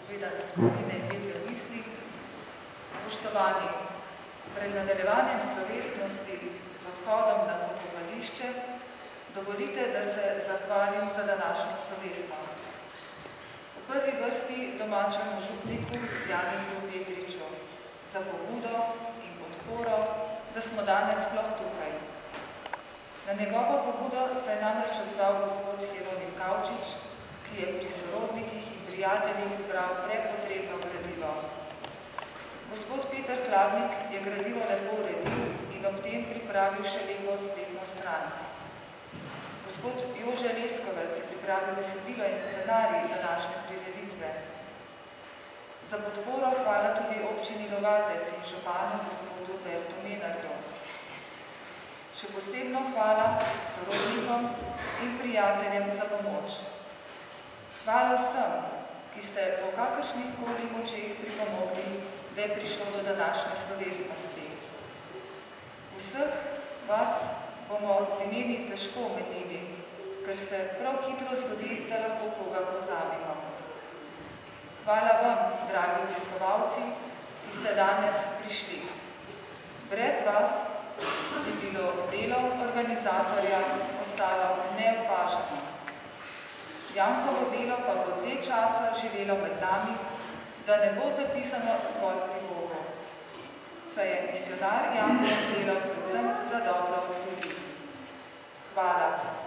povedane spomine in vedle misli. Spoštovani, pred nadaljevanjem slovesnosti z odhodom na pokopališče, dovolite, da se zahvalim za današnjo slovesnost. V prvi vrsti domačemu župniku Janezu Petriču za pobudo in podporo, da smo danes sploh tukaj. Na njegovo pobudo se je namreč odzval gospod Hieronim Kavčič, ki je pri sorodnikih in prijateljih zbral prepotrebno gradivo. Gospod Peter Hladnik je gradivo lepo uredil in ob tem pripravil še lepo spletno stran. Gospod Jože Leskovec je pripravil besedilo in scenarij današnje prireditve. Za podporo hvala tudi občini Logatec in županu gospodu Bertu Menardu. Še posebno hvala sorodnikom in prijateljem za pomoč. Hvala vsem, ki ste po kakršnih koli močeh pripomogli, da je prišlo do današnje slovesnosti. Vseh vas bomo z imeni težko omenili, ker se prav hitro zgodi, da lahko koga pozabimo. Hvala vam, dragi obiskovalci, ki ste danes prišli. Brez vas bi bilo delo organizatorja ostalo neopaženo. Jankovo delo pa bo dlje časa živelo med nami, da ne bo zapisano zgolj pri Bogu. Saj je misionar Janko delal predvsem za dobro ljudi. Hvala.